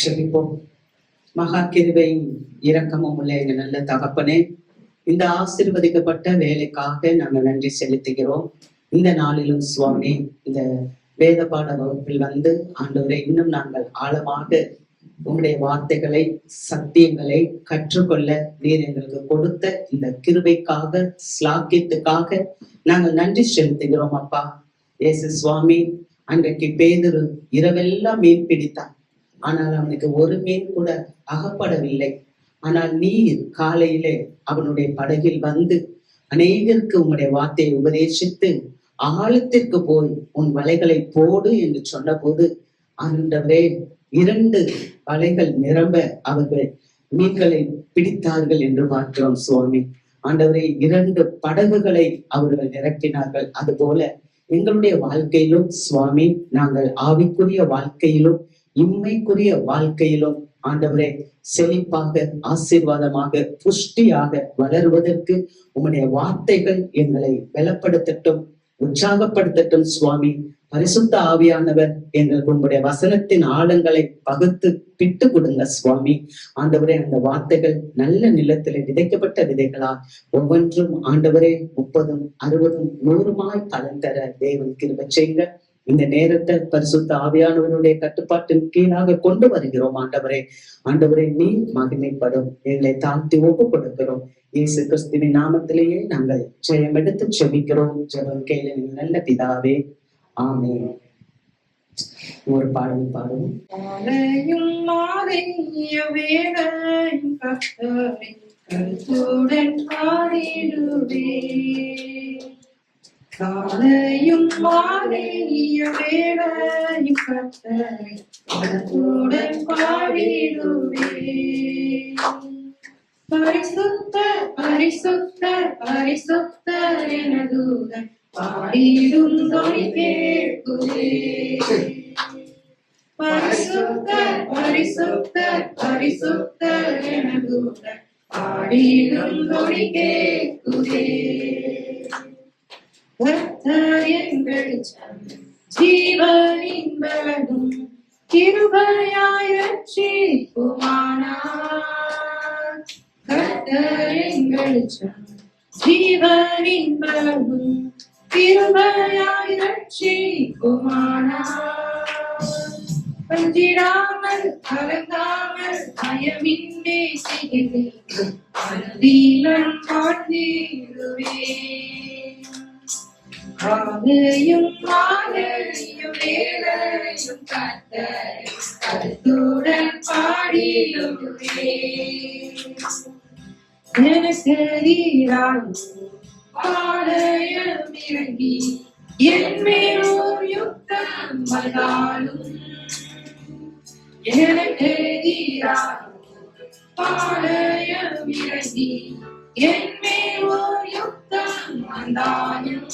ஜெபிப்போம். மகா கிருபையும் இரக்கமும் உள்ள எங்க நல்ல தகப்பனே, இந்த ஆசீர்வதிக்கப்பட்ட வேலைக்காக நாங்கள் நன்றி செலுத்துகிறோம். இந்த நாளிலும் சுவாமி, இந்த வேத பாட வகுப்பில் ஆண்டவரை இன்னும் நாங்கள் ஆழமாக உங்களுடைய வார்த்தைகளை, சத்தியங்களை கற்றுக்கொள்ள நீர் எங்களுக்கு கொடுத்த இந்த கிருபைக்காக, ஸ்லாக்கியத்துக்காக நாங்கள் நன்றி செலுத்துகிறோம் அப்பா. இயேசு சுவாமி, அன்றைக்கு பேதுரு இரவெல்லாம் மீன் பிடித்தான். ஆனால் அவனுக்கு ஒரு மீன் கூட அகப்படவில்லை. ஆனால் நீர் காலையிலே அவனுடைய படகில் அநேகருக்கு உங்களுடைய வார்த்தையை உபதேசித்து ஆழத்திற்கு போய் உன் வலைகளை போடு என்று சொன்ன போது, ஆண்டவரே, 2 வலைகள் நிரம்ப அவர்கள் மீன்களை பிடித்தார்கள் என்று பார்க்கிறோம் சுவாமி. ஆண்டவரே, 2 படகுகளை அவர்கள் நிரப்பினார்கள். அதுபோல எங்களுடைய வாழ்க்கையிலும் சுவாமி, நாங்கள் ஆவிக்குரிய வாழ்க்கையிலும் இம்மைக்குரிய வாழ்க்கையிலும் ஆண்டவரே செழிப்பாக, ஆசீர்வாதமாக, புஷ்டியாக வளருவதற்கு உம்முடைய வார்த்தைகள் எங்களை பலப்படுத்தட்டும், உற்சாகப்படுத்தட்டும் சுவாமி. பரிசுத்த ஆவியானவர் எங்களுக்கு உங்களுடைய வசனத்தின் ஆழங்களை பகுத்து பிட்டு கொடுங்க சுவாமி. ஆண்டவரே, அந்த வார்த்தைகள் நல்ல நிலத்திலே விதைக்கப்பட்ட விதைகளா ஒவ்வொன்றும் ஆண்டவரே 30, 60, 100 பலன் தர தேவன் கிருபை செய்யுங்க. இந்த நேரத்தை பரிசுத்த ஆவியானவருடைய கட்டுப்பாட்டின் கீழாக கொண்டு வருகிறோம். ஆண்டவரே நீ மகிமைப்படும். எங்களை தாழ்த்தி ஒப்பு கொடுக்கிறோம். இயேசு கிறிஸ்துவின் நாமத்திலேயே நாங்கள் ஜெயம் எடுத்து செபிக்கிறோம். ஜெபம் கேளு நல்ல பிதாவே, ஆமென். ஒரு பாடல் பாடுவோம். காலையும் மாலைய வேளையும் கர்த்தரை கருத்துடன் பாடிடுவே. பரிசுத்தர் பரிசுத்தர் பரிசுத்தர் என தூதன் பாடிடும் தொனி கேட்குதே. பரிசுத்தர் பரிசுத்தர் பரிசுத்தர் என தூதன் பாடிடும் தொனி கேட்குதே. கர்த்தர் என் வெளிச்சம், ஜீவனின் பலனும், கிருபையாய் ரட்சிப்புமானார். கர்த்தர் என் வெளிச்சம், ஜீவனின் பலனும், கிருபையாய் ரட்சிப்புமானார். பஞ்சிடாமல் கலங்காமல் பயமின்றி செய்கிறேன், அருளீனம் காட்டிடுவேன். காலையும் மாலையும் வேளையும் கர்த்தரை கருத்துடன் பாடிடுவேன். எனக்கு எதிராக பாளையம் இறங்கி என் மேல் ஓர் யுத்தம் வந்தாலும், எனக்கு எதிராக பாளையம் இறங்கி என் மேல் ஓர் யுத்தம் வந்தாலும்,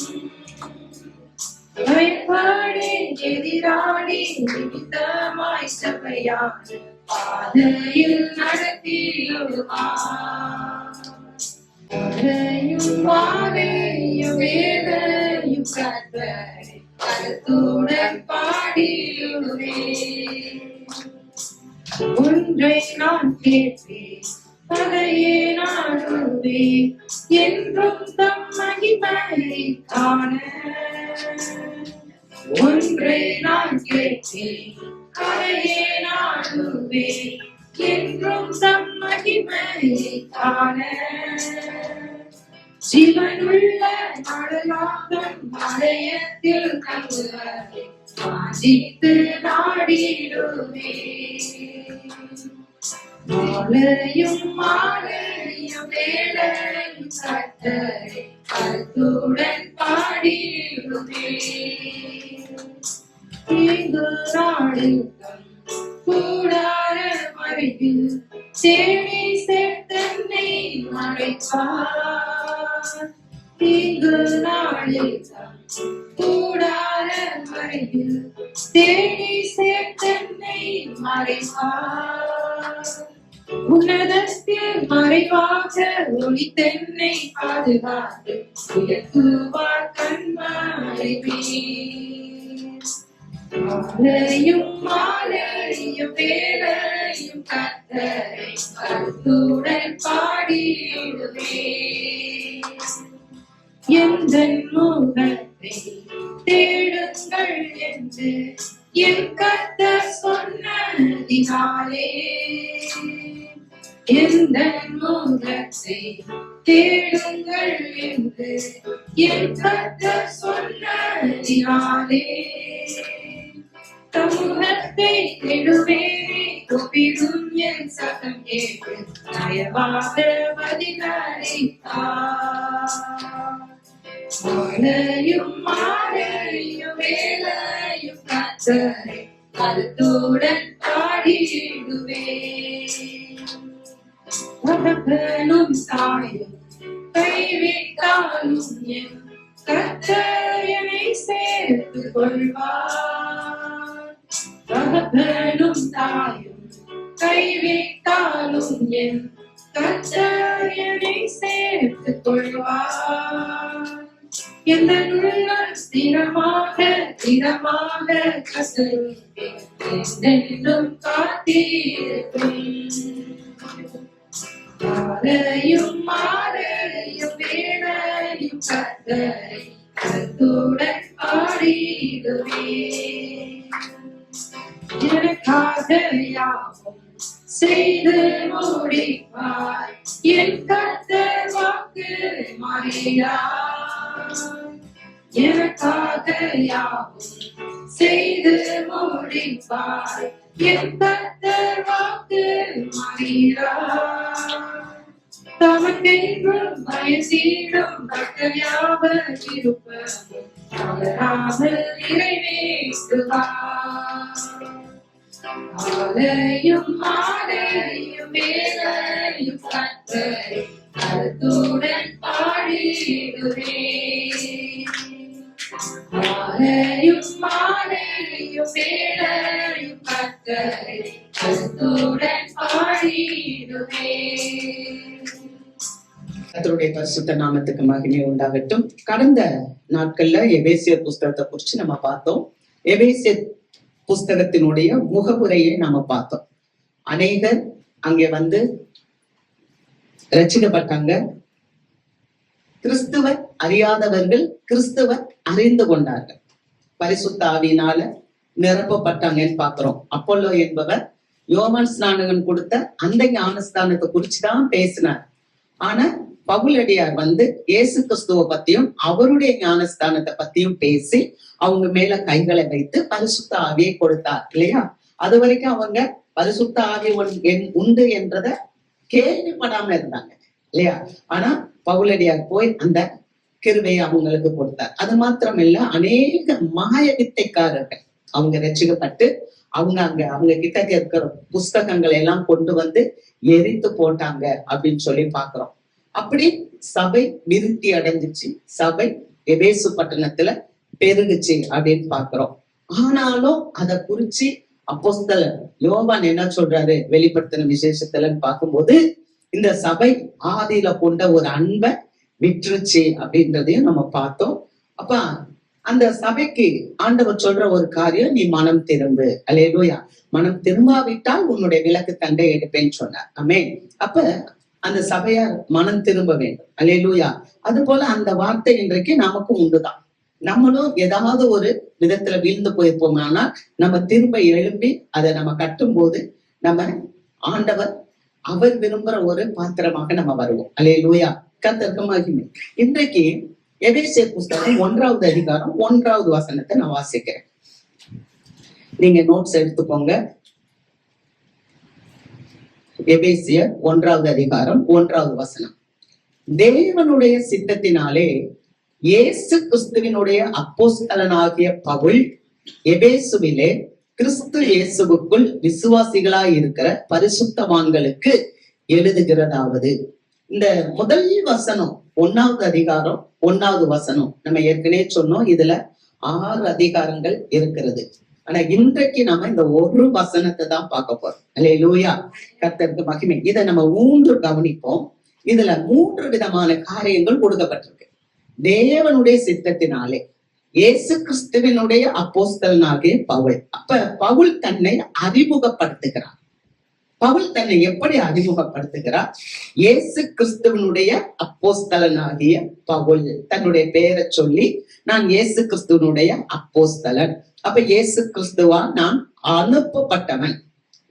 பயப்படே எதிராளி நிமித்தமாய் சபையான பாதையில் நடத்திடுவார். காலையும் மாலையும் வேளையும் கர்த்தரை கருத்துடன் பாடிடுவேன். ஒன்றை நான் கேட்பேன், அதையே நாடுவேன், என்றும் தம் மகிமையை காண. ஒன்றை நான் கேட்பேன், அதையே நாடுவேன், என்றும் தம் மகிமையை காண. ஜீவனுள்ள நாடலாகம் மலையத்தில் தங்குவதை வாஞ்சித்து நாடிடுவேன். மாலையும் மாலையும் வேளையும் கர்த்தரை கருத்துடன் பாடிடுவேன். தீங்கு நாடுகம் கூடார மறைவில் தேடி சேர்த்தன்னை மறைப்பார். தீங்கு நாடுகம் கூடார மறைவில் தேடி சேர்த்தன்னை மறைப்பார். உன்னதத்தில் மறைவாக ஒளி தென்னை பாதுகாத்து உயர்த்துவார் கண்மறைவே. மாலையும் மாலையும் வேளையும் வேளையும் கர்த்தரை கருத்துடன் பாடிடுவே. எந்தன் முகத்தை தேடுங்கள் என்று என் கர்த்தர் சொன்னதினாலே, எந்தன் முகத்தை தேடுங்கள் என்று என் கர்த்தர் சொன்னதினாலே, தமுகத்தை தேடுவேனே கூப்பிடும் என் சத்தம் கேட்டு தயவாக பதிலளித்தார். மாலையும் மாலையும் வேளையும் கர்த்தரை கருத்துடன் பாடிடுவேன். தகப்பனும் தாயும் கைவிட்டாலும் என் கர்த்தர் என்னை சேர்த்துக் கொள்வார். தகப்பனும் தாயும் கைவிட்டாலும் என் கர்த்தர் என்னை சேர்த்துக் கொள்வார். எந்த உள்ளம் ஸ்திரமாக கர்த்தருக்கு என்றென்றும் காத்திருக்கும். மாலையும் மாலையும் வேளையும் கர்த்தரை கருத்துடன் பாடிடுவேன். எனக்காக யாவும் செய்து முடிப்பார் என் கர்த்தர் வாக்கு மாறிடார். எனக்காக யாவும் செய்து முடிப்பார் என் கர்த்தர் வாக்கு மாறிடார். தமக்கென்றும் பயசீடும் பக்தர் யாவர் இருப்பதும் தவறாமல் நிறைவேற்றுவார். மாலையும் மாலையும் வேளையும் கர்த்தரை கருத்துடன் பாடிடுவேன். மாலையும் மாலையும் வேளையும் கர்த்தரை கருத்துடன் பாடிடுவேன். கர்த்தருடைய பரிசுத்த நாமத்துக்கு மகிமை உண்டாகட்டும். கடந்த நாட்கள்ல எபேசியர் புஸ்தகத்தை குறிச்சு நம்ம பார்த்தோம். எபேசியர் புஸ்தகத்தினுடைய முகவுரையை நாம பார்த்தோம். அநேகர் அங்கே வந்து ரட்சிக்கப்பட்டாங்க. கிறிஸ்துவ அறியாதவர்கள் கிறிஸ்துவ அறிந்து கொண்டார்கள். பரிசுத்த ஆவியினால நிரப்பப்பட்டாங்கன்னு பாக்குறோம். அப்போல்லோ என்பவர் யோவான் ஸ்நானகன் கொடுத்த அந்த ஞானஸ்தானத்தை குறிச்சுதான் பேசினார். ஆனா பவுலடியார் வந்து இயேசு கிறிஸ்துவ பத்தியும் அவருடைய ஞானஸ்தானத்தை பத்தியும் பேசி அவங்க மேல கைகளை வைத்து பரிசுத்த ஆவியை கொடுத்தார் இல்லையா? அது வரைக்கும் அவங்க பரிசுத்த ஆவி உண்டு என்றத கேள்விப்படாம இருந்தாங்க இல்லையா? ஆனா பவுலடியார் போய் அந்த கிருபையை அவங்களுக்கு கொடுத்தார். அது மாத்திரம் இல்ல, அநேக மாய வித்தைக்காரர்கள் அவங்க ரட்சிக்கப்பட்டு அவங்க கிட்ட இருக்கிற புஸ்தகங்களை எல்லாம் கொண்டு வந்து எரித்து போட்டாங்க அப்படின்னு சொல்லி பாக்குறோம். அப்படி சபை விருத்தி அடைஞ்சிச்சு. சபை எபேசு பட்டணத்துல பெருகுச்சு அப்படின்னு பாக்குறோம். ஆனாலும் அதை குறிச்சு அப்போஸ்தலர் யோவான் என்ன சொல்றாரு வெளிப்படுத்தின விசேஷத்துலன்னு பார்க்கும்போது, இந்த சபை ஆதியில கொண்ட ஒரு அன்பை விட்டுருச்சு அப்படின்றதையும் நம்ம பார்த்தோம். அப்ப அந்த சபைக்கு ஆண்டவர் சொல்ற ஒரு காரியம், நீ மனம் திரும்பு. அல்லேலூயா. மனம் திரும்பாவிட்டால் உன்னுடைய விளக்கு தண்டை எடுப்பேன்னு சொன்னார். ஆமென். அப்ப அந்த சபையார் மனம் திரும்ப வேண்டும். அல்லேலூயா. அது போல அந்த வார்த்தை இன்றைக்கு நமக்கும் உண்டுதான். நம்மளும் ஏதாவது ஒரு விதத்துல வீழ்ந்து போயிருப்போம்னா நம்ம திரும்ப எழுப்பி அதை நம்ம கட்டும் போது நம்ம ஆண்டவர் அவர் விரும்புற ஒரு பாத்திரமாக நம்ம வருவோம். அல்லேலூயா. கர்த்தருக்கு மகிமை. இன்றைக்கு எபேசியர் புஸ்தகம் 1வது அதிகாரம் 1வது வசனத்தை நான் வாசிக்கிறேன். நீங்க நோட்ஸ் எடுத்துக்கோங்க. எபேசியர் 1வது அதிகாரம் 1வது வசனம். தேவனுடைய சித்தத்தினாலே இயேசு கிறிஸ்துவினுடைய அப்போஸ்தலனாகிய பவுல் எபேசுவிலே கிறிஸ்து இயேசுவுக்குள் விசுவாசிகளாய் இருக்கிற பரிசுத்தவான்களுக்கு எழுதுகிறதாவது. இந்த முதல் வசனம் 1வது அதிகாரம் 1வது வசனம் நம்ம ஏற்கனவே சொன்னோம். இதுல 6 அதிகாரங்கள் இருக்கிறது. ஆனா இன்றைக்கு நம்ம இந்த ஒரு வசனத்தை தான் பார்க்க போறோம். அல்லேலூயா. கர்த்தருக்கு மகிமை. இதை நம்ம ஊன்று கவனிப்போம். இதுல 3 விதமான காரியங்கள் கொடுக்கப்பட்டிருக்கு. தேவனுடைய சித்தத்தினாலே இயேசு கிறிஸ்துவினுடைய அப்போஸ்தலனாகிய பவுல். அப்ப பவுல் தன்னை அறிமுகப்படுத்துகிறார். பவுல் தன்னை எப்படி அறிமுகப்படுத்துகிறார்? இயேசு கிறிஸ்துவனுடைய அப்போஸ்தலனாகிய பவுல் தன்னுடைய பெயரை சொல்லி, நான் இயேசு கிறிஸ்துவனுடைய அப்போஸ்தலன். அப்ப இயேசு கிறிஸ்துவா நான் அனுப்பப்பட்டவன்.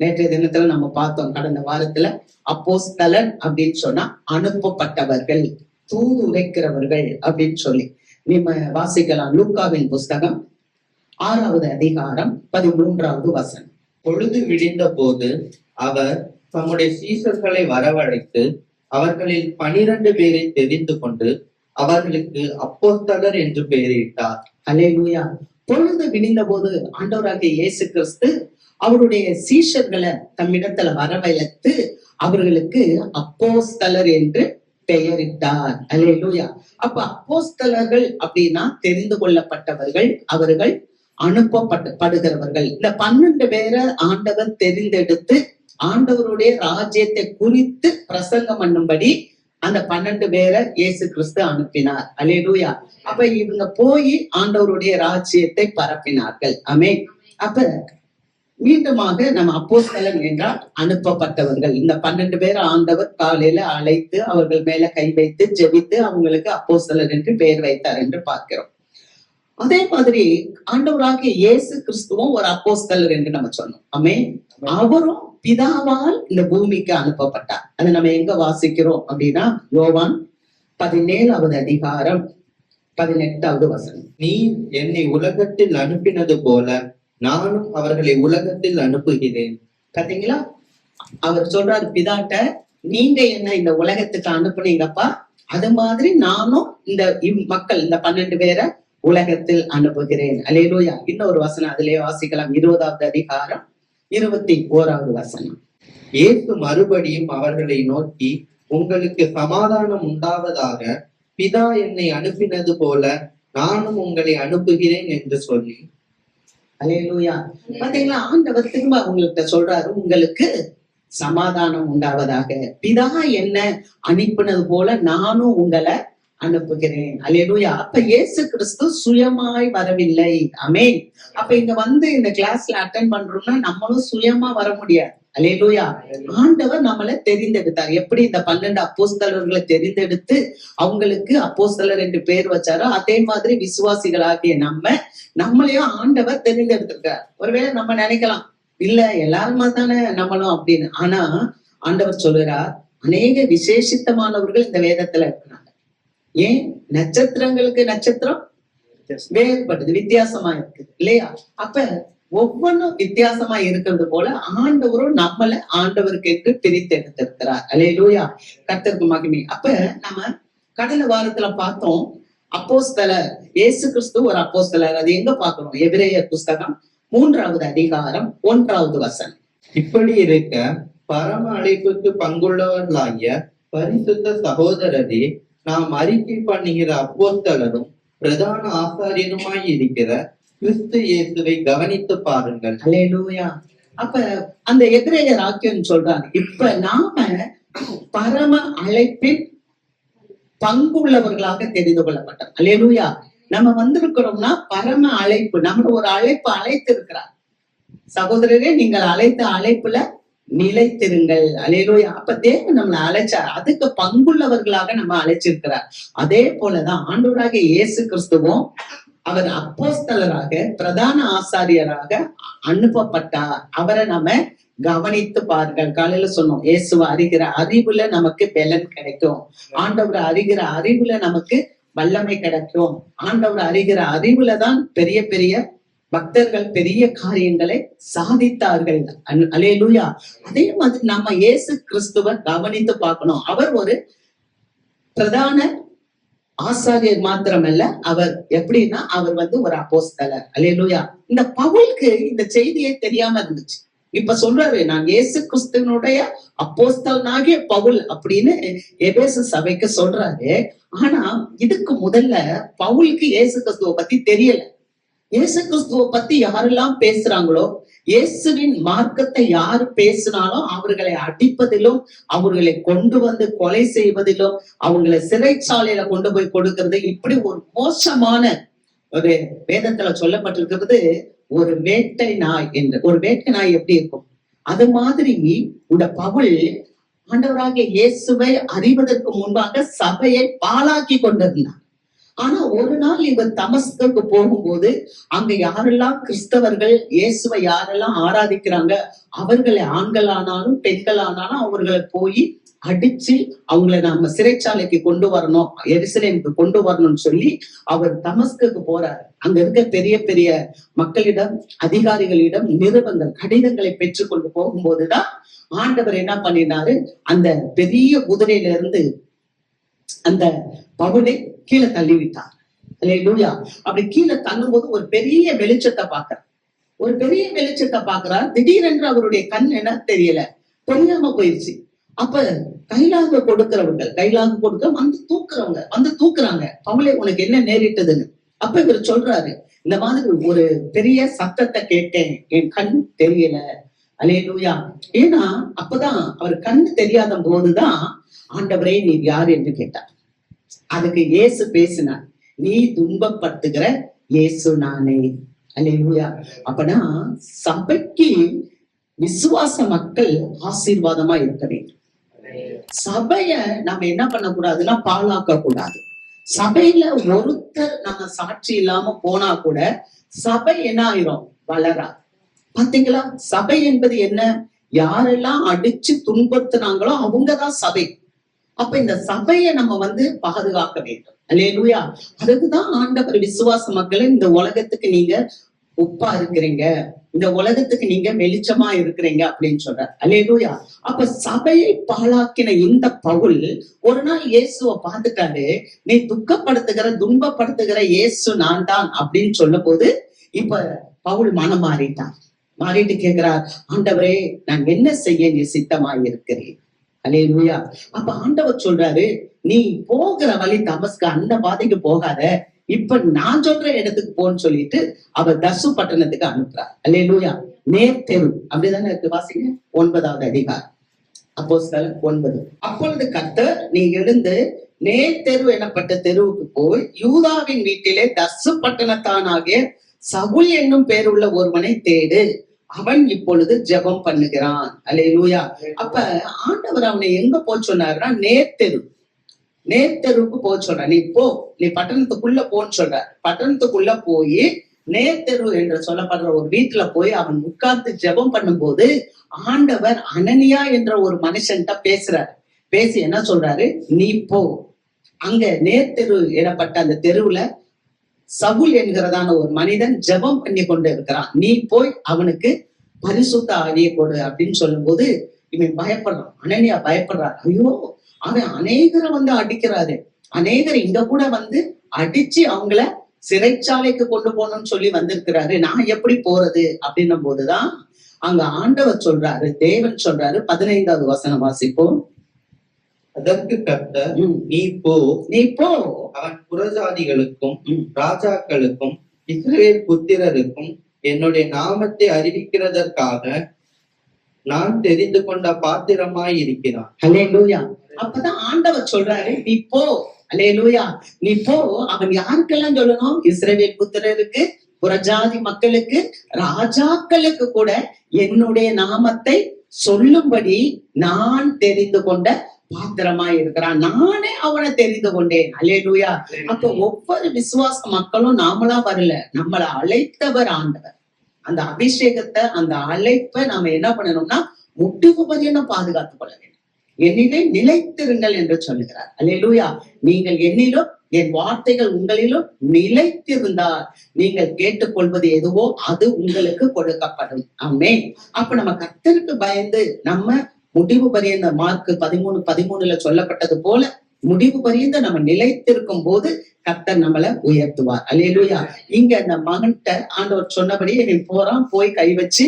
நேற்றைய தினத்துல நம்ம பார்த்தோம், கடந்த வாரத்துல அப்போஸ்தலன் அப்படின்னு சொன்னா அனுப்பப்பட்டவர்கள், தூது உரைக்கிறவர்கள் அப்படின்னு சொல்லி நீங்க வாசிக்கலாம். லூக்காவின் புஸ்தகம் 6வது அதிகாரம் 13வது வசனம். பொழுது விடிந்த போது அவர் தம்முடைய சீசர்களை வரவழைத்து அவர்களில் 12 பேரை தெரிந்து கொண்டு அவர்களுக்கு அப்போஸ்தலர் என்று பெயரிட்டார். அல்லேலூயா. பொழுது விடிந்த போது ஆண்டவராகிய இயேசு கிறிஸ்து அவருடைய சீஷர்களை தம்மிடத்துல வரவழைத்து அவர்களுக்கு அப்போஸ்தலர் என்று பெயரிட்டார். அல்லேலூயா. அப்ப அப்போஸ்தலர்கள் அப்படின்னா தெரிந்து கொள்ளப்பட்டவர்கள், அவர்கள் அனுப்பப்படுகிறவர்கள். இந்த 12 பேரை ஆண்டவர் தெரிந்தெடுத்து ஆண்டவருடைய ராஜ்யத்தை குறித்து பிரசங்கம் பண்ணும்படி அந்த 12 பேரை இயேசு கிறிஸ்து அனுப்பினார். அல்லேலூயா. அப்ப இவங்க போய் ஆண்டவருடைய ராஜ்யத்தை பரப்பினார்கள். ஆமென். அப்ப மீண்டுமாக நம்ம அப்போஸ்தலன் என்றால் அனுப்பப்பட்டவர்கள். இந்த 12 பேரை ஆண்டவர் காலையில அழைத்து அவர்கள் மேல கை வைத்து ஜெபித்து அவங்களுக்கு அப்போஸ்தலர் என்று பெயர் வைத்தார் என்று பார்க்கிறோம். அதே மாதிரி ஆண்டவராகிய இயேசு கிறிஸ்துவும் ஒரு அப்போஸ்தலர் என்று நம்ம சொன்னோம். ஆமென். அவரும் பிதாவால் இந்த பூமிக்கு அனுப்பப்பட்டார். அதை நம்ம எங்க வாசிக்கிறோம் அப்படின்னா யோவான் 17வது அதிகாரம் 18வது வசனம். நீ என்னை உலகத்தில் அனுப்பினது போல நானும் அவர்களை உலகத்தில் அனுப்புகிறேன். பாத்தீங்களா? அவர் சொல்றாரு பிதாட்ட, நீங்க என்ன இந்த உலகத்துக்கு அனுப்புனீங்கப்பா, அது மாதிரி நானும் இந்த மக்கள் இந்த 12 பேரை உலகத்தில் அனுப்புகிறேன். அல்லேலூயா. இன்னொரு வசனம் அதிலேயே வாசிக்கலாம். 20வது அதிகாரம் 21வது வசனம். இயேசு மறுபடியும் அவர்களை நோக்கி, உங்களுக்கு சமாதானம் உண்டாவதாக, பிதா என்னை அனுப்பினது போல நானும் உங்களை அனுப்புகிறேன் என்று சொல்லி. அல்லேலூயா. பாத்தீங்களா? ஆண்டவர் திரும்ப அவங்கள்ட்ட சொல்றாரு, உங்களுக்கு சமாதானம் உண்டாவதாக, பிதா என்ன அனுப்பினது போல நானும் உங்களை அனுப்புகிறேன். அல்லேலூயா. அப்ப இயேசு கிறிஸ்து சுயமாய் வரவில்லை. ஆமென். அப்ப இங்க இந்த கிளாஸ்ல அட்டென்ட் பண்றோம்னா நம்மளும் சுயமா வர முடியாது. அல்லேலூயா. ஆண்டவர் நம்மளை தெரிந்தெடுத்தார். எப்படி இந்த 12 அப்போஸ்தலர்களை தெரிந்தெடுத்து அவங்களுக்கு அப்போஸ்தலர் என்று பேர் வச்சாரோ, அதே மாதிரி விசுவாசிகளாகிய நம்மளையும் ஆண்டவர் தெரிந்தெடுத்திருக்கார். ஒருவேளை நம்ம நினைக்கலாம், இல்ல எல்லாருமா தானே நம்மளும் அப்படின்னு. ஆனா ஆண்டவர் சொல்லுறார், அநேக விசேஷித்தமானவர்கள் இந்த வேதத்துல இருக்கிறாங்க. ஏன்? நட்சத்திரங்களுக்கு நட்சத்திரம் வேறுபட்டது, வித்தியாசமா இருக்கு இல்லையா? அப்ப ஒவ்வொன்றும் வித்தியாசமா இருக்கிறது போல ஆண்டவரும் நம்மளை ஆண்டவருக்கு என்று பிரித்து எடுத்திருக்கிறார். அல்லேலூயா. கர்த்தருக்கு மகிமை. அப்ப நம்ம கடந்த வாரத்துல பார்த்தோம், அப்போஸ்தலர் இயேசு கிறிஸ்து ஒரு அப்போஸ்தலர். அது எங்க பார்க்கணும்? எபிரேயர் புஸ்தகம் 3வது அதிகாரம் 1வது வசனம். இப்படி இருக்க பரம அழைப்புக்கு பங்குள்ளவர்களாகிய பரிசுத்த சகோதரரே, நாம் அறிக்கை பண்ணுகிற அப்போஸ்தலரும் பிரதான ஆசாரியனுமாய் இருக்கிற கிறிஸ்து இயேசுவை கவனித்து பாருங்கள். அல்லேலூயா. அப்ப அந்த எபிரேயர் ஆக்கியம் சொல்றாங்க, இப்ப நாம பரம அழைப்பில் பங்குள்ளவர்களாக தெரிந்து கொள்ளப்பட்டோம். அல்லேலூயா. நம்ம வந்திருக்கிறோம்னா பரம அழைப்பு, நம்மள ஒரு அழைப்பு அழைத்து இருக்கிறார். சகோதரரே, நீங்கள் அழைத்த அழைப்புல நிலைத்திருங்கள். அல்லேலூயா. அப்ப தேவன் நம்மளை அழைச்சார், அதுக்கு பங்குள்ளவர்களாக நம்ம அழைச்சிருக்கிறார். அதே போலதான் ஆண்டவராகிய இயேசு கிறிஸ்துவும் அவர் அப்போஸ்தலராக பிரதான ஆசாரியராக அனுப்பப்பட்டார். அவரை நம்ம கவனித்து பாருங்கள். காலையில சொன்னோம், இயேசுவை அறிகிற அறிவுல நமக்கு பலன் கிடைக்கும். ஆண்டவரை அறிகிற அறிவுல நமக்கு வல்லமை கிடைக்கும். ஆண்டவரை அறிகிற அறிவுல தான் பெரிய பெரிய பக்தர்கள் பெரிய காரியங்களை சாதித்தார்கள். அல்லேலூயா. அதே மாதிரி நம்ம இயேசு கிறிஸ்துவை கவனித்து பார்க்கணும். அவர் ஒரு பிரதான ஆசாரியர் மாத்திரமல்ல, அவர் எப்படின்னா அவர் ஒரு அப்போஸ்தலர். அல்லேலூயா. இந்த பவுலுக்கு இந்த செய்தியே தெரியாம இருந்துச்சு. இப்ப சொல்றாரு, நான் இயேசு கிறிஸ்துவனுடைய அப்போஸ்தலனாகிய பவுல் அப்படின்னு எபேசு சபைக்கு சொல்றாரு. ஆனா இதுக்கு முதல்ல பவுலுக்கு இயேசு கிறிஸ்துவ பத்தி தெரியல. இயேசு கிறிஸ்துவ பத்தி யாரெல்லாம் பேசுறாங்களோ, இயேசுவின் மார்க்கத்தை யாரு பேசினாலும் அவர்களை அடிப்பதிலும், அவர்களை கொண்டு கொலை செய்வதிலும், அவங்களை சிறைச்சாலையில கொண்டு போய் கொடுக்கிறது, இப்படி ஒரு மோசமான ஒரு வேதத்துல சொல்லப்பட்டிருக்கிறது. ஒரு வேட்டை நாய் என்று. ஒரு வேட்டை நாய் எப்படி இருக்கும்? அது மாதிரி இந்த பவுல் ஆண்டவராகிய இயேசுவை அறிவதற்கு முன்பாக சபையை பாழாக்கி கொண்டிருந்தார். ஆனா ஒரு நாள் இவர் தமஸ்குக்கு போகும்போது அங்க யாரெல்லாம் கிறிஸ்தவர்கள் இயேசுவை யாரெல்லாம் ஆராதிக்கிறாங்க அவர்களை ஆண்களானாலும் பெண்களானாலும் அவர்களை போய் அடிச்சு அவங்களை நாம சிறைச்சாலைக்கு கொண்டு வரணும், எருசலேமுக்கு கொண்டு வரணும்னு சொல்லி அவர் தமஸ்குக்கு போறாரு. அங்க இருக்க பெரிய பெரிய மக்களிடம் அதிகாரிகளிடம் நிருபங்கள் கடிதங்களை பெற்றுக்கொண்டு போகும்போதுதான் ஆண்டவர் என்ன பண்ணினாரு, அந்த பெரிய குதிரையில இருந்து அந்த பவுலை கீழே தள்ளி விட்டார். அல்லேலூயா. அப்படி கீழே தள்ளும் போது ஒரு பெரிய வெளிச்சத்தை பாக்குறார். திடீரென்று அவருடைய கண் என்ன தெரியல, தெரியாம போயிடுச்சு. அப்ப கைலாக கொடுக்க வந்து தூக்குறாங்க பவுலே உனக்கு என்ன நேரிட்டதுன்னு. அப்ப இவர் சொல்றாரு, இந்த மாதிரி ஒரு பெரிய சத்தத்தை கேட்டேன், என் கண் தெரியல. அல்லேலூயா. ஏன்னா அப்பதான் அவர் கண் தெரியாத போதுதான் ஆண்டவரே நீ யார் என்று கேட்டார். அதுக்கு இயேசு பேசினார், நீ துன்பப்படுத்துகிற இயேசு நானே. அல்லேலூயா. அப்பனா சபைக்கு விசுவாச மக்கள் ஆசீர்வாதமா இருக்க வேண்டும். சபைய நம்ம என்ன பண்ணக்கூடாதுன்னா பாழாக்க கூடாது. சபையில ஒருத்தர் நம்ம சாட்சி இல்லாம போனா கூட சபை என்ன ஆயிரும், வளரா. பாத்தீங்களா, சபை என்பது என்ன, யாரெல்லாம் அடிச்சு துன்புறுத்தினாங்களோ அவங்கதான் சபை. அப்ப இந்த சபையை நம்ம பாதுகாக்க வேண்டும். அல்லேலூயா. அதுக்குதான் ஆண்டவர் விசுவாச மக்களை இந்த உலகத்துக்கு நீங்க உப்பா இருக்கிறீங்க, இந்த உலகத்துக்கு நீங்க வெளிச்சமா இருக்கிறீங்க அப்படின்னு சொல்றார். அல்லேலூயா. அப்ப சபையை பாழாக்கின இந்த பவுல் ஒரு நாள் இயேசுவை பார்த்துட்டாரு. நீ துன்பப்படுத்துகிற இயேசு நான் தான் அப்படின்னு சொல்லும் போது இப்ப பவுல் மனம் மாறிட்டு கேட்கிறார், ஆண்டவரே நான் என்ன செய்ய நீ சித்தமாய் இருக்கிறேன். அல்லேலூயா. அப்ப ஆண்டவர் சொல்றாரு, நீ போகிற வழி தமஸ்கு அந்த பாதைக்கு போகாத, இப்ப நான் சொல்ற இடத்துக்கு போன்னு சொல்லிட்டு அவர் தர்சு பட்டணத்துக்கு அனுப்புறார். அல்லேலூயா. நேர்த்தெரு அப்படிதானே இருக்கு, வாசிங்க 9வது அதிகாரம் அப்போஸ்தலர் 9. அப்பொழுது கர்த்தர், நீ எழுந்து நேர்த்தெரு எனப்பட்ட தெருவுக்கு போய் யூதாவின் வீட்டிலே தர்சு பட்டணத்தானாகிய சவுல் என்னும் பேருள்ள ஒருவனை தேடு, அவன் இப்பொழுது ஜெபம் பண்ணுகிறான். அல்லேலூயா. அப்ப ஆண்டவர் அவனை எங்க போக சொன்னாருன்னா நேர்த்தெருவுக்கு போக சொல்றார். நீ பட்டணத்துக்குள்ள போன்னு சொல்றார். பட்டணத்துக்குள்ள போய் நேர்த்தெரு என்று சொல்லப்படுற ஒரு வீட்டுல போய் அவன் உட்கார்ந்து ஜெபம் பண்ணும்போது ஆண்டவர் அனனியா என்ற ஒரு மனுஷன்ட்ட பேசி என்ன சொல்றாரு, நீ போ, அங்க நேர்த்தெரு எனப்பட்ட அந்த தெருவுல சவுல் என்கிறதான ஒரு மனிதன் ஜெபம் பண்ணி கொண்டு இருக்கிறான், நீ போய் அவனுக்கு பரிசுத்த ஆவியை கொடு அப்படின்னு சொல்லும் போது இவன் பயப்படுறான். அனனியா பயப்படுறான். ஐயோ, அவன் அநேகரை அடிக்கிறாரு, அநேகர் இங்க கூட அடிச்சு அவங்கள சிறைச்சாலைக்கு கொண்டு போகணும்னு சொல்லி வந்திருக்கிறாரு, நான் எப்படி போறது அப்படின்னும் போதுதான் அங்க ஆண்டவர் சொல்றாரு, தேவன் சொல்றாரு. 15வது வசனம் வாசிப்போம். அதற்கு கர்த்தர், நீ போ, அவன் புறஜாதிகளுக்கும் ராஜாக்களுக்கும் இஸ்ரவேல் புத்திரருக்கும் என்னுடைய நாமத்தை அறிவிக்கிறதற்காக நான் தெரிந்து கொண்ட பாத்திரமாய் இருக்கிறான். அல்லேலூயா. அப்பதான் ஆண்டவர் சொல்றாரு, நீ போ. அல்லேலூயா. நீ போ. அவன் யாருக்கெல்லாம் சொல்லணும், இஸ்ரவேல் புத்திரருக்கு, புறஜாதி மக்களுக்கு, ராஜாக்களுக்கு கூட என்னுடைய நாமத்தை சொல்லும்படி நான் தெரிந்து கொண்ட பாத்திரமாய் இருக்கிறான், நானே அவனை தெரிந்து கொண்டேன். அல்லேலூயா. அப்ப ஒவ்வொரு விசுவாச மக்களும் நாமளா வரல, நம்மளை அழைத்தவர் ஆண்டவர். அந்த அபிஷேகத்தை, அந்த அழைப்பை நாம என்ன பண்ணணும்னா முடிவு பரியந்தம் பாதுகாத்துக் கொள்ள வேண்டும். என்னிலே நிலைத்திருங்கள் என்று சொல்லுகிறார். அல்லேலூயா. நீங்கள் என்னிலும் என் வார்த்தைகள் உங்களிலும் நிலைத்திருந்தால் நீங்கள் கேட்டுக்கொள்வது எதுவோ அது உங்களுக்கு கொடுக்கப்படும். ஆமென். அப்ப நம்ம கர்த்தருக்கு பயந்து நம்ம முடிவு பரியந்த மார்க் 13:13 சொல்லப்பட்டது போல முடிவு பரியந்த நம்ம நிலைத்திருக்கும் போது கர்த்தர் நம்மளை உயர்த்துவார். அல்லேலூயா. இங்க அந்த மகன்கிட்ட ஆண்டவர் சொன்னபடி இவன் போறான், போய் கை வச்சு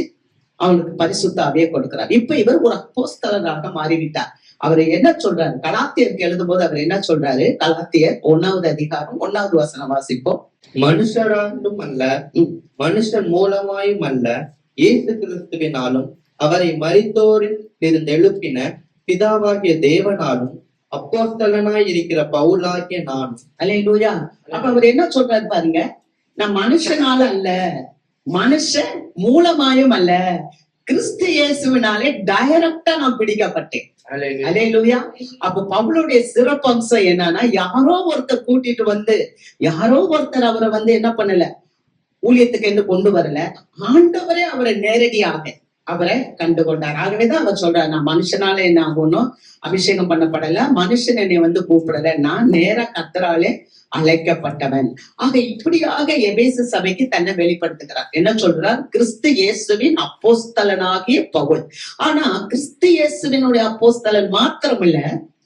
அவனுக்கு பரிசுத்த ஆவியை கொடுக்கிறார். இப்ப இவர் ஒரு அப்போஸ்தலராக மாறிவிட்டார். அவர் என்ன சொல்றாரு, கலாத்தியருக்கு எழுதும் போது அவர் என்ன சொல்றாரு, கலாத்தியர் 1வது அதிகாரம் 1வது வசனம் வாசிப்போம். மனுஷராலும் அல்ல, மனுஷன் மூலமாயும் அல்ல, இயேசு கிறிஸ்துவினாலும் அவரை மரித்தோரில் இருந்து எழுப்பின பிதாவாகிய தேவனாலும் அப்போஸ்தலனாய் இருக்கிற பவுலாகிய நான். அல்லேலூயா. அப்ப அவர் என்ன சொல்றாரு பாருங்க, நான் மனுஷனால அல்ல, மனுஷன் மூலமாயும் அல்ல, கிறிஸ்து இயேசுவினாலே டைரக்டா நான் பிடிக்கப்பட்டேன். அல்லேலூயா. அப்ப பவுலுடைய சிறப்பம்சம் என்னன்னா, யாரோ ஒருத்தர் கூட்டிட்டு வந்து, யாரோ ஒருத்தர் அவரை வந்து என்ன பண்ணல, ஊழியத்துக்கு என்று கொண்டு வரல, ஆண்டவரே அவரை நேரடியாக அவரை கண்டு கொண்டார். ஆகவேதான் அவர் சொல்றார், நான் மனுஷனால என்ன ஆகணும், அபிஷேகம் பண்ணப்படல, மனுஷன் என்னை வந்து கூப்பிடல, நான் நேரா கர்த்தராலே அழைக்கப்பட்டவன். ஆக இப்படியாக எபேசு சபைக்கு தன்னை வெளிப்படுத்துகிறார். என்ன சொல்றார்? கிறிஸ்து இயேசுவின் அப்போஸ்தலனாகிய பவுல். ஆனா கிறிஸ்து இயேசுவினுடைய அப்போஸ்தலன் மாத்திரம் இல்ல,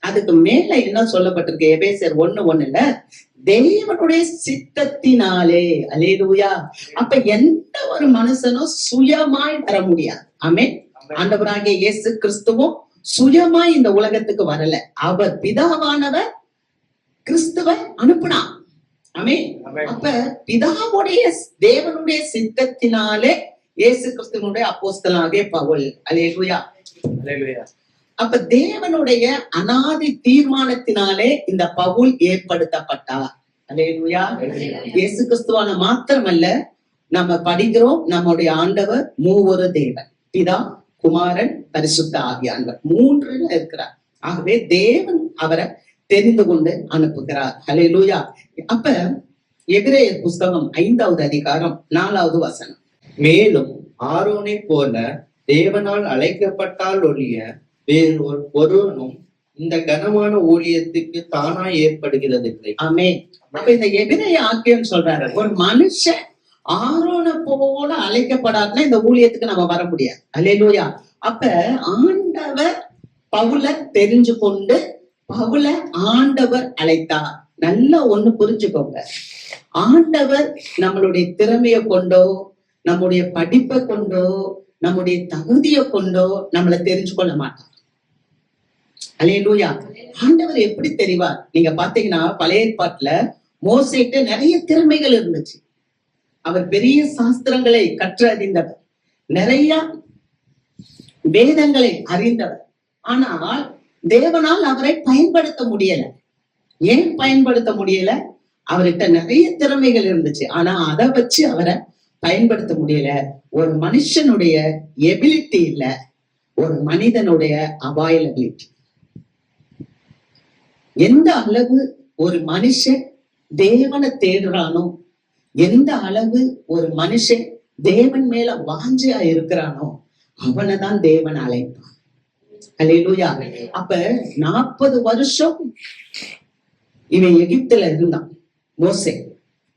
அதுக்கு மேல என்ன சொல்லப்பட்டிருக்கு? எபேசியர் 1:1 தேவனுடைய சித்தத்தினாலே. அல்லேலூயா. அப்ப எந்த ஒரு மனுஷனும் சுயமாய் வர முடியாது. ஆமென். ஆண்டவராகிய இயேசு கிறிஸ்துவும் சுயமாய் இந்த உலகத்துக்கு வரல. அவர் பிதாவானவர் கிறிஸ்துவை அனுப்புனான். ஆமென். அப்ப பிதாவுடைய தேவனுடைய சித்தத்தினாலே இயேசு கிறிஸ்துவனுடைய அப்போஸ்தலனாகிய பவுல். அல்லேலூயா. அப்ப தேவனுடைய அனாதி தீர்மானத்தினாலே இந்த பவுல் ஏற்படுத்தப்பட்டார். அல்லேலூயா. இயேசு கிறிஸ்துவான மாத்திரமல்ல, நம்ம படிக்கிறோம், நம்முடைய ஆண்டவர் மூவொரு தேவன், பிதா, குமாரன், பரிசுத்த ஆவியானவர், 3 இருக்கிறார். ஆகவே தேவன் அவரை தெரிந்து கொண்டு அனுப்புகிறார். அல்லேலூயா. அப்ப எபிரேயர் புஸ்தகம் 5வது அதிகாரம் 4வது வசனம். மேலும் ஆரோனை போல தேவனால் அழைக்கப்பட்டால் ஒழிய வேறு ஒருவனும் இந்த கனமான ஊழியத்துக்கு தானாய் ஏற்படுகிறது இல்லை. ஆமென். அப்ப இந்த எபிரேய ஆக்கியம் சொல்றாரு, ஒரு மனுஷன் ஆரோனை போல அழைக்கப்படாதுன்னா இந்த ஊழியத்துக்கு நம்ம வர முடியாது. அல்லேலூயா. அப்ப ஆண்டவர் பவுலை தெரிஞ்சு கொண்டு பவுலை ஆண்டவர் அழைத்தார். நல்லா ஒண்ணு புரிஞ்சுக்கோங்க, ஆண்டவர் நம்மளுடைய திறமைய கொண்டோ, நம்முடைய படிப்பை கொண்டோ, நம்முடைய தகுதியை கொண்டோ நம்மளை தெரிஞ்சு கொள்ள மாட்டார். அல்லேலூயா. ஆண்டவர் எப்படி தெரிவார்? நீங்க பாத்தீங்கன்னா பழைய ஏற்பாட்டுல மோசேக்கு நிறைய திறமைகள் இருந்துச்சு. அவர் பெரிய சாஸ்திரங்களை கற்று அறிந்தவர், நிறைய வேதங்களை அறிந்தவர். ஆனால் தேவனால் அவரை பயன்படுத்த முடியல. ஏன் பயன்படுத்த முடியல? அவர்கிட்ட நிறைய திறமைகள் இருந்துச்சு, ஆனா அதை வச்சு அவரை பயன்படுத்த முடியல. ஒரு மனுஷனுடைய எபிலிட்டி இல்ல, ஒரு மனிதனுடைய அவைலபிலிட்டி. எந்த அளவு ஒரு மனுஷன் தேவனை தேடுறானோ, எந்த அளவு ஒரு மனுஷன் தேவன் மேல வாஞ்சியா இருக்கிறானோ, அவனைதான் தேவன் அழைப்பான். அல்லேலூயா. அப்ப 40 வருஷம் இவன் எகிப்துல இருந்தான் மோசே.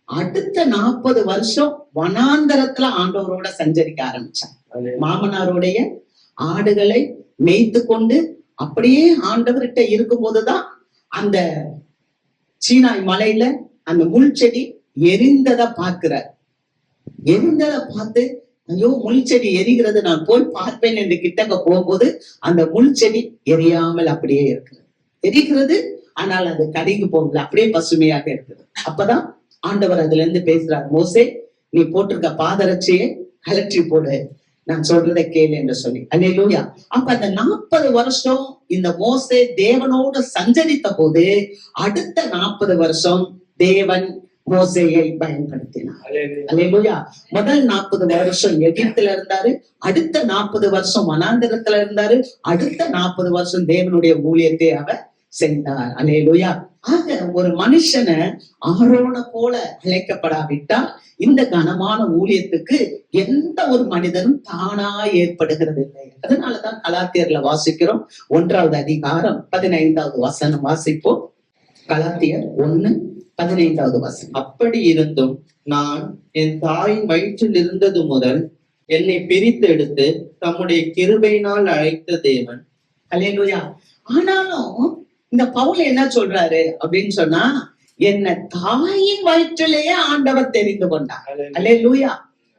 அடுத்த 40 வருஷம் வனாந்தரத்துல ஆண்டவரோட சஞ்சரிக்க ஆரம்பிச்சான். மாமனாருடைய ஆடுகளை மேய்த்து கொண்டு அப்படியே ஆண்டவர்கிட்ட இருக்கும் போதுதான் அந்த சீனாய் மலையில அந்த முள் செடி எரிந்ததை பார்க்கிறார். எரிந்ததை பார்த்து, ஐயோ முள் செடி எரிகிறது, நான் போய் பார்ப்பேன் என்று கிட்டக்க போகும்போது அந்த முள் செடி எரியாமல் அப்படியே இருக்கிறது. எரிகிறது, ஆனால் அது கருகி போகல, அப்படியே பசுமையாக இருக்குது. அப்பதான் ஆண்டவர் அதுல இருந்து பேசுறார், மோசே நீ போட்டிருக்க பாதரட்சியை கலற்றி போடு, நான் சொல்றதை கேளு என்று சொல்லி. அல்லேலூயா. அப்ப அந்த 40 வருஷம் இந்த மோசே தேவனோடு சஞ்சரித்த போது, அடுத்த 40 வருஷம் தேவன் மோசேயை பயன்படுத்தினார். அல்லேலூயா. முதல் 40 வருஷம் எகிப்துல இருந்தாரு, அடுத்த 40 வருஷம் வனாந்தரத்துல இருந்தாரு, அடுத்த 40 வருஷம் தேவனுடைய ஊழியத்தை அவர் செய்தார். அல்லேலூயா. ஆக ஒரு மனுஷனை ஆரோனை போல அழைக்கப்படாவிட்டால் இந்த கனமான ஊழியத்துக்கு எந்த ஒரு மனிதனும் தானா ஏற்படுகிறது இல்லை. அதனாலதான் கலாத்தியர்ல வாசிக்கிறோம், 1வது அதிகாரம் 15வது வசனம் வாசிப்போம். கலாத்தியர் 1:15வது வசனம். அப்படி இருந்தும் நான் என் தாயின் வயிற்றில் இருந்தது முதல் என்னை பிரித்து எடுத்து தம்முடைய கிருபையினால் அழைத்த தேவன். அல்லேலூயா. ஆனாலும் இந்த பவுல் என்ன சொல்றாரு அப்படின்னு சொன்னா, என்ன தாயின் வயிற்றிலேயே ஆண்டவர் தெரிந்து கொண்டார். அல்லேலூயா.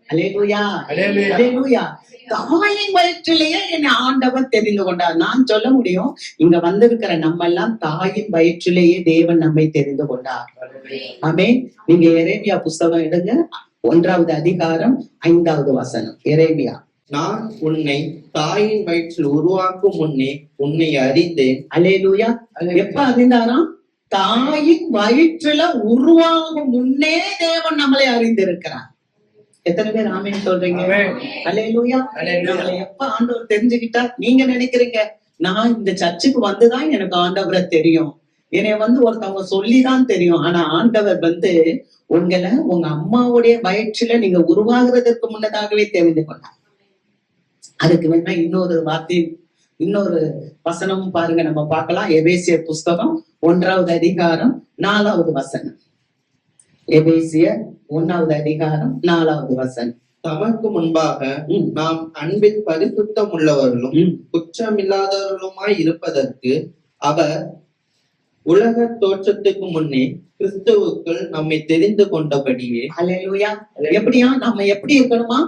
அல்லேலூயா. அல்லேலூயா. தாயின் வயிற்றிலேயே என்னை ஆண்டவர் தெரிந்து கொண்டார். நான் சொல்ல முடியும், இங்க வந்திருக்கிற நம்ம எல்லாம் தாயின் வயிற்றிலேயே தேவன் நம்மை தெரிந்து கொண்டார். ஆமென். நீங்க எரேமியா புஸ்தகம் எடுங்க, 1வது அதிகாரம் 5வது வசனம். எரேமியா. நான் உன்னை தாயின் வயிற்றில் உருவாக்கும் முன்னே உன்னை அறிந்தேன். அல்லேலூயா. எப்ப அறிந்தாராம்? தாயின் வயிற்றுல உருவாகும் முன்னே தேவன் நம்மளை அறிந்திருக்கிறார். எத்தனை பேர் ஆமென் சொல்றீங்க? ஆமென். அல்லேலூயா. அல்லேலூயா. நம்மளை எப்ப ஆண்டவர் தெரிஞ்சுக்கிட்டா, நீங்க நினைக்கிறீங்க நான் இந்த சர்ச்சுக்கு வந்துதான் எனக்கு ஆண்டவரை தெரியும், என்னைய ஒருத்தவங்க சொல்லிதான் தெரியும். ஆனா ஆண்டவர் உங்களை உங்க அம்மாவுடைய வயிற்றுல நீங்க உருவாகிறதற்கு முன்னதாகவே தெரிந்து கொண்டார். அதுக்கு வேணா இன்னொரு வார்த்தை, இன்னொரு வசனமும் பாருங்க, நம்ம பார்க்கலாம். எபேசியர் புஸ்தகம் 1வது அதிகாரம் 4வது வசனம். எபேசியர் 1வது அதிகாரம் 4வது வசனம். தமக்கு முன்பாக ம். நாம் அன்பில் பரிசுத்தம் உள்ளவர்களும் ம். குற்றமில்லாதவர்களுமாய் இருப்பதற்கு அவர் உலக தோற்றத்துக்கு முன்னே கிறிஸ்துவுக்குள் நம்மை தெரிந்து கொண்டபடியே. அல்லேலூயா. எப்படியா நம்ம எப்படி இருக்கணுமா?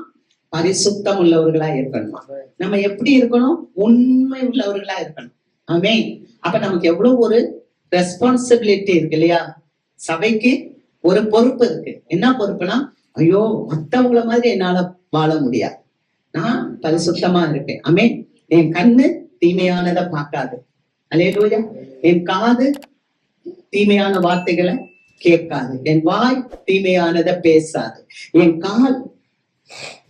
பரிசுத்தம் உள்ளவர்களா இருக்கணுமா? நம்ம எப்படி இருக்கணும்? உண்மை உள்ளவர்களா இருக்கணும். ஆமென். அப்ப நமக்கு எவ்வளவு ஒரு ரெஸ்பான்சிபிலிட்டி இருக்கு இல்லையா? சபைக்கு ஒரு பொறுப்பு இருக்கு. என்ன பொறுப்புனா, ஐயோ மத்தவங்கள மாதிரி என்னால வாழ முடியாது, நான் பரிசுத்தமா இருக்கேன். ஆமென். என் கண்ணு தீமையானதை பார்க்காது. அல்லேலூயா. என் காது தீமையான வார்த்தைகளை கேட்காது. என் வாய் தீமையானதை பேசாது. என் கால்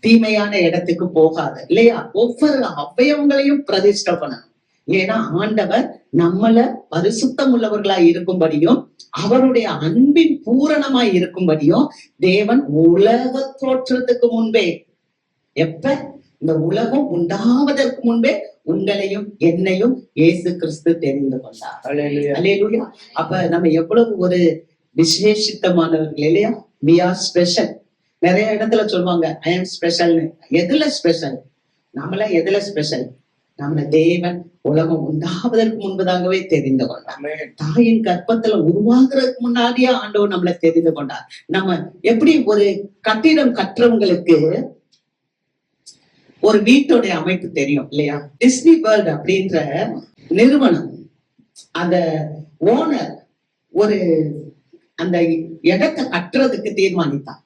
தீமையான இடத்துக்கு போகாது. இல்லையா? ஒவ்வொரு அவயவங்களையும் பிரதிஷ்டை பண்ணணும். ஏன்னா ஆண்டவர் நம்மள பரிசுத்தம் உள்ளவர்களாய் இருக்கும்படியும் அவருடைய அன்பின் பூரணமாய் இருக்கும்படியும் தேவன் உலக தோற்றத்துக்கு முன்பே, எப்ப? இந்த உலகம் உண்டாவதற்கு முன்பே உங்களையும் என்னையும் இயேசு கிறிஸ்து தெரிந்து கொண்டார். அல்லேலூயா. அப்ப நம்ம எவ்வளவு ஒரு விசேஷித்தமானவர்கள் இல்லையா? we are special. நிறைய இடத்துல சொல்லுவாங்க ஐ ஆம் ஸ்பெஷல்னு. எதுல ஸ்பெஷல்? நம்மள எதுல ஸ்பெஷல்? நம்மள தேவன் உலகம் உண்டாவதற்கு முன்பதாகவே தெரிந்து கொண்டார். தாயின் கற்பத்துல உருவாக்குறதுக்கு முன்னாடியே ஆண்டவர் நம்மளை தெரிந்து கொண்டார். நம்ம எப்படி ஒரு கட்டிடம் கட்டுறவங்களுக்கு ஒரு வீட்டுடைய அமைப்பு தெரியும் இல்லையா? டிஸ்னி வேர்ல்ட் அப்படின்ற நிறுவனம், அந்த ஓனர் ஒரு அந்த இடத்தை கட்டுறதுக்கு தீர்மானித்தார்.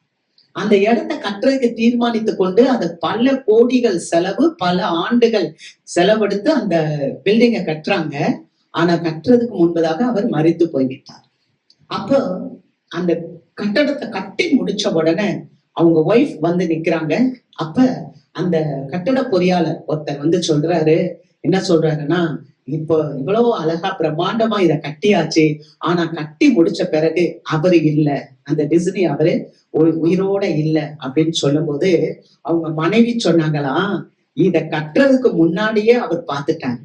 அந்த இடத்தை கட்டுறதுக்கு தீர்மானித்து கொண்டு அது பல கோடிகள் செலவு, பல ஆண்டுகள் செலவெடுத்து அந்த பில்டிங்கை கட்டுறாங்க. ஆனா கட்டுறதுக்கு முன்பதாக அவர் மரித்து போய்விட்டார். அப்போ அந்த கட்டடத்தை கட்டி முடிச்ச உடனே அவங்க ஒய்ஃப் நிக்கிறாங்க. அப்ப அந்த கட்டட பொறியாளர் ஒருத்தர் சொல்றாரு, என்ன சொல்றாருன்னா, இப்போ இவ்வளவு அழகா பிரம்மாண்டமா இத கட்டியாச்சு, ஆனா கட்டி முடிச்ச பிறகு அவரு இல்ல, அந்த டிஸ்னி அவரு உயிரோட இல்ல அப்படின்னு சொல்லும் போது அவங்க மனைவி சொன்னாங்களாம், இத கட்டுறதுக்கு முன்னாடியே அவர் பார்த்துட்டாங்க.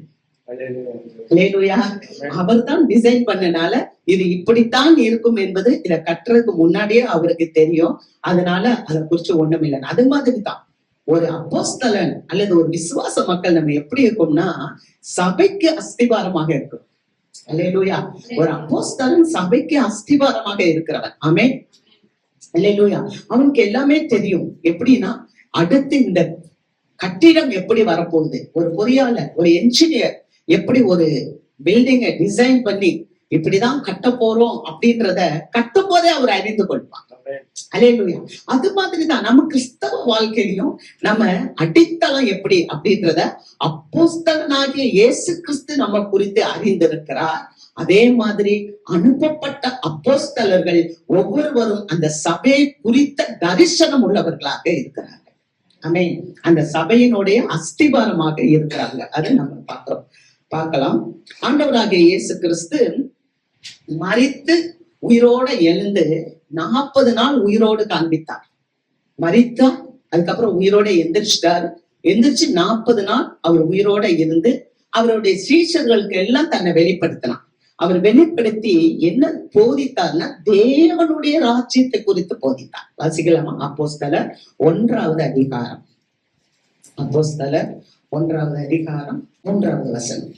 அவர் தான் டிசைன் பண்ணனால இது இப்படித்தான் இருக்கும் என்பது இத கட்டுறதுக்கு முன்னாடியே அவருக்கு தெரியும். அதனால அதை குறிச்சு ஒண்ணும் இல்லை. அது மாதிரிதான் ஒரு அப்போஸ்தலன் அல்லது ஒரு விசுவாச மக்கள் நம்ம எப்படி இருக்கோம்னா, சபைக்கு அஸ்திபாரமாக இருக்கும். அல்லேலூயா. ஒரு அப்போஸ்தலன் சபைக்கு அஸ்திபாரமாக இருக்கிறவன். ஆமென். அல்லேலூயா. அவனுக்கு எல்லாமே தெரியும். எப்படின்னா, அடுத்து இந்த கட்டிடம் எப்படி வரப்போகுது, ஒரு பொறியாளர், ஒரு என்ஜினியர் எப்படி ஒரு பில்டிங்கை டிசைன் பண்ணி இப்படிதான் கட்ட போறோம் அப்படின்றத கட்டும் போதே அவர் அறிந்து கொள்வார். அல்லேலூயா. அது மாதிரிதான் நம்ம கிறிஸ்தவ வாழ்க்கையிலும் நம்ம அடித்தளம் எப்படி அப்படின்றத அப்போஸ்தலனாகிய இயேசு கிறிஸ்து நம்ம குறித்து அறிந்திருக்கிறார். அதே மாதிரி அனுப்பப்பட்ட அப்போஸ்தலர்கள் ஒவ்வொருவரும் அந்த சபையை குறித்த தரிசனம் உள்ளவர்களாக இருக்கிறார்கள். ஆமென். அந்த சபையினுடைய அஸ்திபாரமாக இருக்கிறாங்க. அதை நம்ம பார்க்கலாம். ஆண்டவராகிய இயேசு கிறிஸ்து மரித்து உயிரோட எழுந்து 40 நாள் உயிரோடு காண்பித்தார். மரித்தா, அதுக்கப்புறம் உயிரோட எந்திரிச்சிட்டார். எந்திரிச்சு 40 நாள் அவர் உயிரோட இருந்து அவருடைய சீஷர்களுக்கு எல்லாம் தன்னை வெளிப்படுத்தினார். அவர் வெளிப்படுத்தி என்ன போதித்தார்னா, தேவனுடைய ராஜ்யத்தை குறித்து போதித்தார். வாசிக்கலாமா? அப்போஸ்தலர் 1வது அதிகாரம். அப்போஸ்தலர் 1வது அதிகாரம் 3வது வசனம்.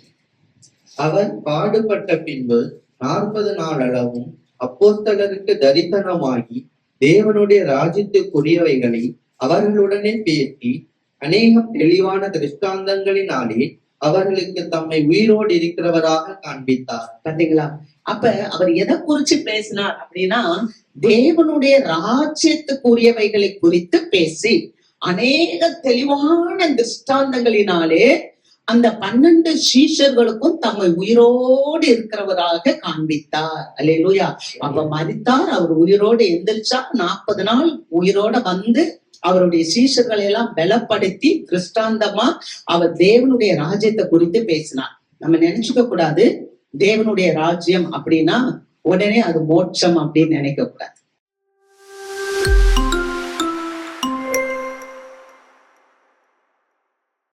அவர் பாடுபட்ட பின்பு 40 நாள் அளவும் அப்போஸ்தலருக்கு தரிசனமாகி தேவனுடைய ராஜ்யத்துக்குரியவைகளை அவர்களுடனே பேசி அநேகம் தெளிவான திருஷ்டாந்தங்களினாலே அவர்களுக்கு தம்மை உயிரோடு இருக்கிறவராக காண்பித்தார். பாத்தீங்களா? அப்ப அவர் எதை குறிச்சு பேசினார் அப்படின்னா, தேவனுடைய ராஜ்யத்துக்குரியவைகளை குறித்து பேசி அநேக தெளிவான திருஷ்டாந்தங்களினாலே அந்த 12 சீஷர்களுக்கும் தம்மை உயிரோடு இருக்கிறவராக காண்பித்தார். அல்லேலூயா. அப்ப மரித்தார், அவர் உயிரோடு எந்திரிச்சா, 40 நாள் உயிரோட வந்து அவருடைய சீஷர்களை எல்லாம் பலப்படுத்தி கிறிஸ்தாந்தமா அவர் தேவனுடைய ராஜ்யத்தை குறித்து பேசினார். நம்ம நினைச்சுக்க கூடாது தேவனுடைய ராஜ்யம் அப்படின்னா உடனே அது மோட்சம் அப்படின்னு நினைக்க கூடாது.